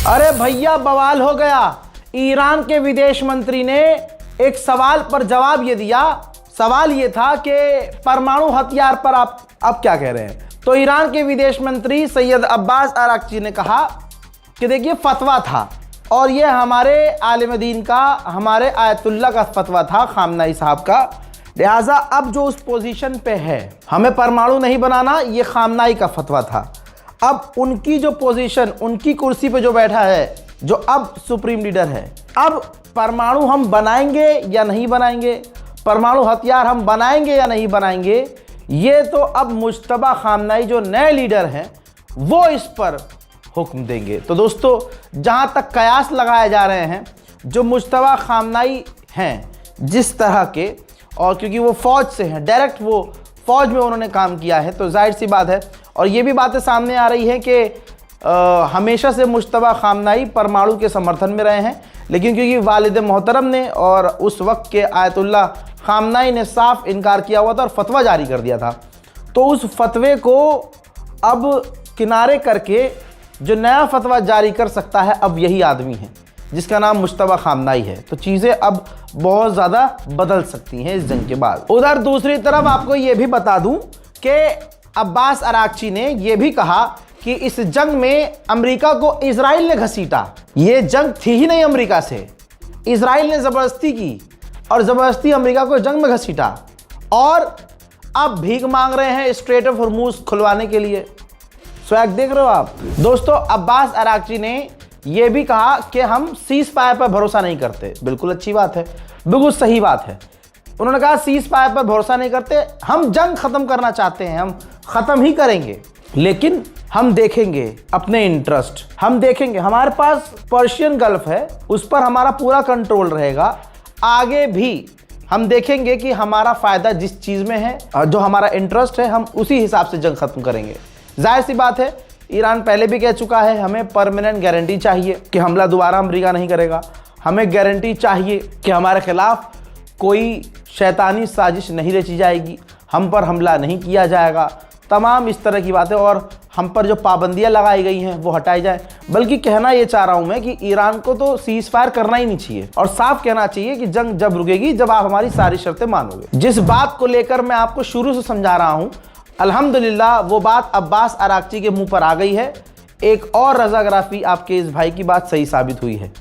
अरे भैया बवाल हो गया। ईरान के विदेश मंत्री ने एक सवाल पर जवाब ये दिया। सवाल ये था कि परमाणु हथियार पर आप अब क्या कह रहे हैं। तो ईरान के विदेश मंत्री सैयद अब्बास अराक्ची ने कहा कि देखिए फतवा था और ये हमारे आलिम दीन का, हमारे आयतुल्ला का फतवा था, खामनाई साहब का। लिहाजा अब जो उस पोजीशन पे है हमें परमाणु नहीं बनाना, ये खामनाई का फतवा था। अब उनकी जो पोजीशन, उनकी कुर्सी पे जो बैठा है, जो अब सुप्रीम लीडर है, अब परमाणु हम बनाएंगे या नहीं बनाएंगे, परमाणु हथियार हम बनाएंगे या नहीं बनाएंगे, ये तो अब मुज्तबा खामनाई जो नए लीडर हैं वो इस पर हुक्म देंगे। तो दोस्तों, जहां तक कयास लगाए जा रहे हैं, जो मुज्तबा खामनाई हैं जिस तरह के, और क्योंकि वो फौज से हैं, डायरेक्ट वो फौज में उन्होंने काम किया है, तो जाहिर सी बात है। और ये भी बातें सामने आ रही हैं कि हमेशा से मुज्तबा खामनाई परमाणु के समर्थन में रहे हैं, लेकिन क्योंकि वालिद मोहतरम ने और उस वक्त के आयतुल्ला खामनाई ने साफ इनकार किया हुआ था और फतवा जारी कर दिया था, तो उस फतवे को अब किनारे करके जो नया फतवा जारी कर सकता है अब यही आदमी है जिसका नाम मुज्तबा खामनाई है। तो चीज़ें अब बहुत ज़्यादा बदल सकती हैं इस जंग के बाद। उधर दूसरी तरफ आपको ये भी बता दूं कि अब्बास अराक्ची ने यह भी कहा कि इस जंग में अमेरिका को इजराइल ने घसीटा। ये जंग थी ही नहीं अमेरिका से, इजराइल ने ज़बरदस्ती की और ज़बरदस्ती अमेरिका को जंग में घसीटा और अब भीख मांग रहे हैं स्ट्रेट ऑफ हॉर्मुज़ खुलवाने के लिए। स्वैग देख रहे हो आप दोस्तों। अब्बास अराक्ची ने यह भी कहा कि हम सीज फायर पर भरोसा नहीं करते। बिल्कुल अच्छी बात है, बिल्कुल सही बात है। उन्होंने कहा सीज फायर पर भरोसा नहीं करते, हम जंग खत्म करना चाहते हैं, हम खत्म ही करेंगे, लेकिन हम देखेंगे अपने इंटरेस्ट, हम देखेंगे। हमारे पास पर्शियन गल्फ है, उस पर हमारा पूरा कंट्रोल रहेगा। आगे भी हम देखेंगे कि हमारा फायदा जिस चीज में है, जो हमारा इंटरेस्ट है, हम उसी हिसाब से जंग खत्म करेंगे। जाहिर सी बात है, ईरान पहले भी कह चुका है हमें परमानेंट गारंटी चाहिए कि हमला दोबारा अमेरिका नहीं करेगा। हमें गारंटी चाहिए कि हमारे खिलाफ कोई शैतानी साजिश नहीं रची जाएगी, हम पर हमला नहीं किया जाएगा, तमाम इस तरह की बातें। और हम पर जो पाबंदियां लगाई गई हैं वो हटाई जाए। बल्कि कहना ये चाह रहा हूं मैं कि ईरान को तो सीज फायर करना ही नहीं चाहिए और साफ कहना चाहिए कि जंग जब रुकेगी जब आप हमारी सारी शर्तें मानोगे। जिस बात को लेकर मैं आपको शुरू से समझा रहा हूं, अल्हम्दुलिल्लाह वो बात अब्बास अराक्ची के मुंह पर आ गई है। एक और रजाग्राफी आपके इस भाई की बात सही साबित हुई है।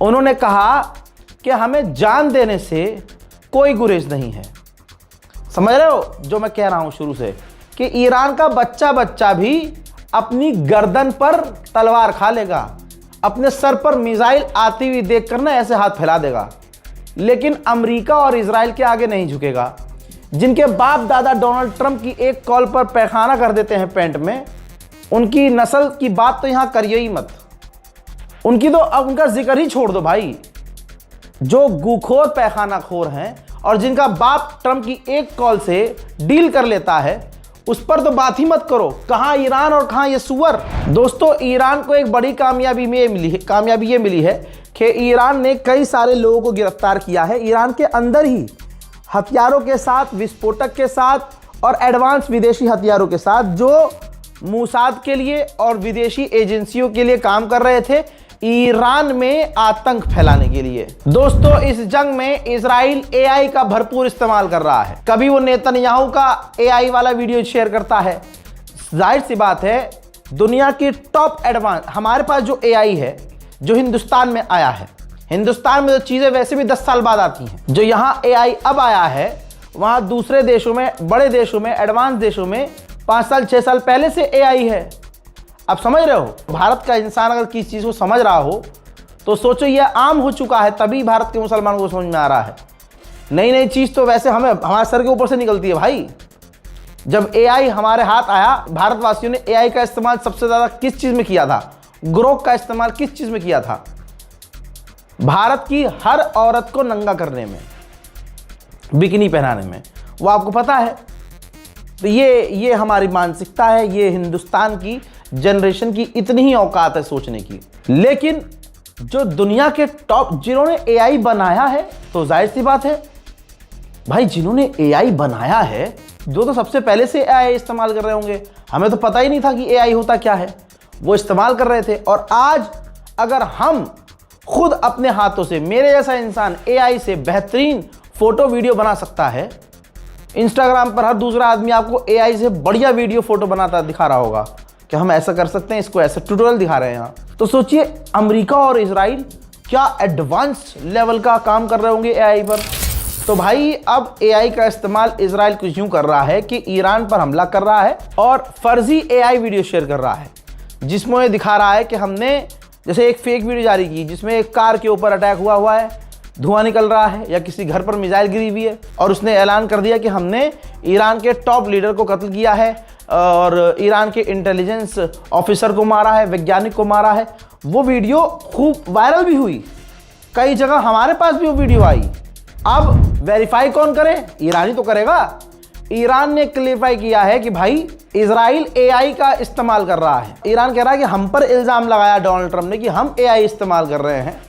उन्होंने कहा कि हमें जान देने से कोई गुरेज नहीं है। समझ रहे हो जो मैं कह रहा हूं शुरू से, कि ईरान का बच्चा बच्चा भी अपनी गर्दन पर तलवार खा लेगा, अपने सर पर मिसाइल आती हुई देखकर ना ऐसे हाथ फैला देगा, लेकिन अमेरिका और इजराइल के आगे नहीं झुकेगा। जिनके बाप दादा डोनाल्ड ट्रंप की एक कॉल पर पैखाना कर देते हैं पैंट में, उनकी नस्ल की बात तो यहां करिए ही मत। उनकी तो अब उनका जिक्र ही छोड़ दो भाई। जो गुखोर पैखाना खोर हैं और जिनका बाप ट्रंप की एक कॉल से डील कर लेता है, उस पर तो बात ही मत करो। कहां ईरान और कहां ये सुअर। दोस्तों, ईरान को एक बड़ी कामयाबी ये मिली है कि ईरान ने कई सारे लोगों को गिरफ्तार किया है। ईरान के अंदर ही हथियारों के साथ, विस्फोटक के साथ और एडवांस विदेशी हथियारों के साथ, जो मूसाद के लिए और विदेशी एजेंसियों के लिए काम कर रहे थे, ईरान में आतंक फैलाने के लिए। दोस्तों, इस जंग में इजराइल एआई का भरपूर इस्तेमाल कर रहा है। कभी वो नेतन्याहू का एआई वाला वीडियो शेयर करता है। जाहिर सी बात है, दुनिया की टॉप एडवांस हमारे पास जो एआई है, जो हिंदुस्तान में आया है, हिंदुस्तान में तो चीजें वैसे भी 10 साल बाद आती हैं, जो यहाँ एआई अब आया है, वहां दूसरे देशों में, बड़े देशों में, एडवांस देशों में 5 साल 6 साल पहले से एआई है। आप समझ रहे हो, भारत का इंसान अगर किसी चीज को समझ रहा हो तो सोचो ये आम हो चुका है, तभी भारत के मुसलमानों को समझ में आ रहा है। नई नई चीज तो वैसे हमारे सर के ऊपर से निकलती है भाई। जब एआई हमारे हाथ आया, भारतवासियों ने एआई का इस्तेमाल सबसे ज्यादा किस चीज में किया था? ग्रोक का इस्तेमाल किस चीज में किया था? भारत की हर औरत को नंगा करने में, बिकिनी पहनाने में। वो आपको पता है। तो ये हमारी मानसिकता है, ये हिंदुस्तान की जनरेशन की इतनी ही औकात है सोचने की। लेकिन जो दुनिया के टॉप, जिन्होंने एआई बनाया है, तो जाहिर सी बात है भाई, जिन्होंने एआई बनाया है, जो तो सबसे पहले से एआई इस्तेमाल कर रहे होंगे। हमें तो पता ही नहीं था कि एआई होता क्या है, वो इस्तेमाल कर रहे थे। और आज अगर हम खुद अपने हाथों से, मेरे जैसा इंसान एआई से बेहतरीन फोटो वीडियो बना सकता है, इंस्टाग्राम पर हर दूसरा आदमी आपको एआई से बढ़िया वीडियो फोटो बनाता दिखा रहा होगा कि हम ऐसा कर सकते हैं, इसको ऐसा ट्यूटोरियल दिखा रहे हैं यहाँ। तो सोचिए अमेरिका और इजराइल क्या एडवांस लेवल का काम कर रहे होंगे एआई पर। तो भाई अब एआई का इस्तेमाल इजराइल कुछ यूं कर रहा है कि ईरान पर हमला कर रहा है और फर्जी एआई वीडियो शेयर कर रहा है, जिसमें ये दिखा रहा है कि हमने जैसे एक फेक वीडियो जारी की जिसमें एक कार के ऊपर अटैक हुआ है, धुआं निकल रहा है, या किसी घर पर मिसाइल गिरी हुई है, और उसने ऐलान कर दिया कि हमने ईरान के टॉप लीडर को कत्ल किया है और ईरान के इंटेलिजेंस ऑफिसर को मारा है, वैज्ञानिक को मारा है। वो वीडियो खूब वायरल भी हुई, कई जगह हमारे पास भी वो वीडियो आई। अब वेरीफाई कौन करे? ईरान ही तो करेगा। ईरान ने क्लेरिफाई किया है कि भाई इजराइल एआई का इस्तेमाल कर रहा है। ईरान कह रहा है कि हम पर इल्जाम लगाया डोनाल्ड ट्रंप ने कि हम एआई इस्तेमाल कर रहे हैं,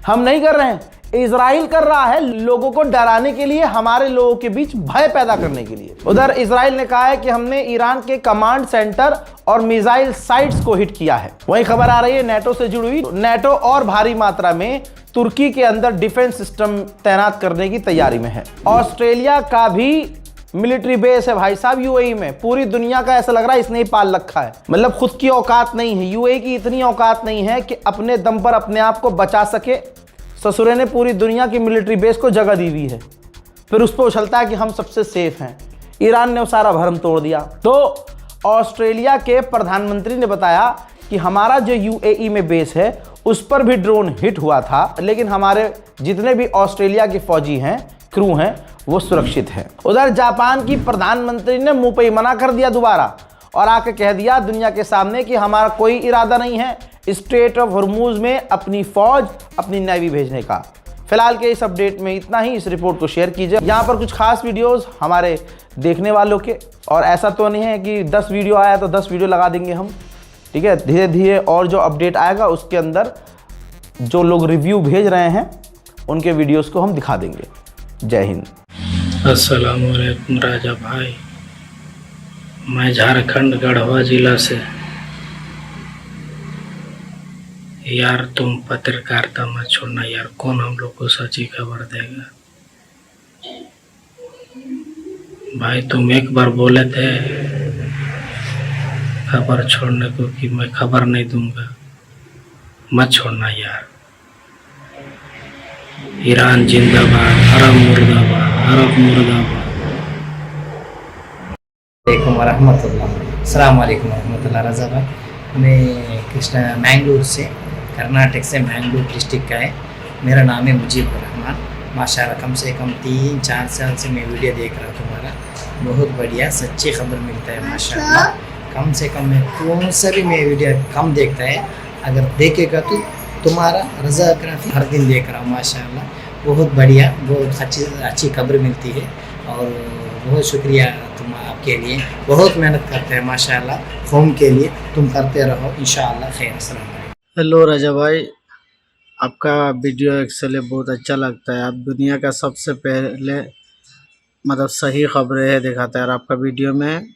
हम नहीं कर रहे हैं, इजराइल कर रहा है, लोगों को डराने के लिए, हमारे लोगों के बीच भय पैदा करने के लिए। उधर इजराइल ने कहा है कि हमने ईरान के कमांड सेंटर और मिसाइल साइट्स को हिट किया है। वही खबर आ रही है नेटो से जुड़ी हुई, नेटो और भारी मात्रा में तुर्की के अंदर डिफेंस सिस्टम तैनात करने की तैयारी में है। ऑस्ट्रेलिया का भी मिलिट्री बेस है भाई साहब यूएई में। पूरी दुनिया का ऐसा लग रहा है इसने ही पाल रखा है, मतलब खुद की औकात नहीं है, यूएई की इतनी औकात नहीं है कि अपने दम पर अपने आप को बचा सके। ससुरे ने पूरी दुनिया की मिलिट्री बेस को जगह दी हुई है, फिर उस पर उछलता है कि हम सबसे सेफ हैं। ईरान ने वो सारा भरम तोड़ दिया। तो ऑस्ट्रेलिया के प्रधानमंत्री ने बताया कि हमारा जो यूएई में बेस है उस पर भी ड्रोन हिट हुआ था, लेकिन हमारे जितने भी ऑस्ट्रेलिया के फौजी हैं, क्रू हैं, वो सुरक्षित है। उधर जापान की प्रधानमंत्री ने मुंह पे ही मना कर दिया दोबारा और आके कह दिया दुनिया के सामने कि हमारा कोई इरादा नहीं है स्ट्रेट ऑफ हॉर्मूज में अपनी फौज, अपनी नेवी भेजने का। फिलहाल के इस अपडेट में इतना ही। इस रिपोर्ट को शेयर कीजिए। यहाँ पर कुछ खास वीडियोस हमारे देखने वालों के, और ऐसा तो नहीं है कि 10 वीडियो आया तो 10 वीडियो लगा देंगे हम, ठीक है। धीरे धीरे और जो अपडेट आएगा उसके अंदर जो लोग रिव्यू भेज रहे हैं उनके वीडियोस को हम दिखा देंगे। जय हिंद। अस्सलाम वालेकुम राजा भाई, मैं झारखंड गढ़वा जिला से। यार तुम पत्रकारिता मत छोड़ना यार, कौन हम लोग को सच्ची खबर देगा भाई। तुम एक बार बोले थे खबर छोड़ने को कि मैं खबर नहीं दूंगा, मत छोड़ना यार। ईरान जिंदाबाद, अरब मुर्दाबाद, अरब मुर्दाबाद। अस्सलाम वालेकुम रहमतुल्लाह। रज़ा भाई, मैं कृष्णा मैंगलोर से, कर्नाटक से, मैंगलोर डिस्ट्रिक्ट का है। मेरा नाम है मुजीबुर रहमान। माशाल्लाह कम से कम 3-4 साल से मैं वीडियो देख रहा हूँ तुम्हारा, बहुत बढ़िया सच्ची खबर मिलता है माशाल्लाह। कम से कम मैं कौन सा भी मैं वीडियो कम देखता है, अगर देखेगा तो तुम्हारा रज़ाग्राफी हर दिन देख रहा हूँ माशाल्लाह। बहुत बढ़िया, बहुत अच्छी खबर मिलती है और बहुत शुक्रिया तुम आपके लिए। बहुत मेहनत करते हैं माशाल्लाह, कौम के लिए तुम करते रहो इंशाअल्लाह खैर। अस्सलाम वालेकुम। हेलो राजा भाई, आपका वीडियो एक्चुअली बहुत अच्छा लगता है। आप दुनिया का सबसे पहले मतलब सही खबरें दिखाता है और आपका वीडियो में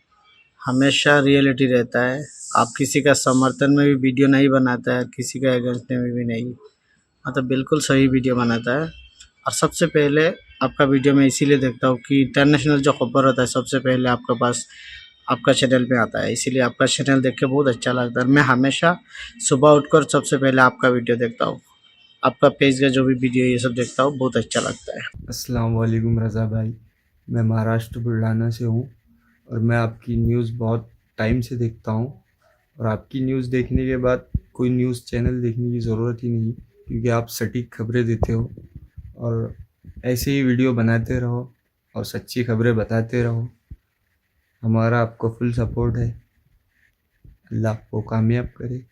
हमेशा रियलिटी रहता है। आप किसी का समर्थन में भी वीडियो नहीं बनाता है, किसी का अगेंस्ट में भी नहीं, मतलब बिल्कुल सही वीडियो बनाता है। और सबसे पहले आपका वीडियो मैं इसीलिए देखता हूँ कि इंटरनेशनल जो खबर होता है सबसे पहले आपके पास आपका चैनल पे आता है, इसीलिए आपका चैनल देख के बहुत अच्छा लगता है। मैं हमेशा सुबह उठकर सबसे पहले आपका वीडियो देखता हूँ, आपका पेज का जो भी वीडियो ये सब देखता हूँ, बहुत अच्छा लगता है। अस्सलाम वालेकुम रज़ा भाई, मैं महाराष्ट्र बुलढाना से हूँ और मैं आपकी न्यूज़ बहुत टाइम से देखता हूँ। और आपकी न्यूज़ देखने के बाद कोई न्यूज़ चैनल देखने की ज़रूरत ही नहीं, क्योंकि आप सटीक खबरें देते हो और ऐसे ही वीडियो बनाते रहो और सच्ची खबरें बताते रहो। हमारा आपको फुल सपोर्ट है। अल्लाह आपको कामयाब करे।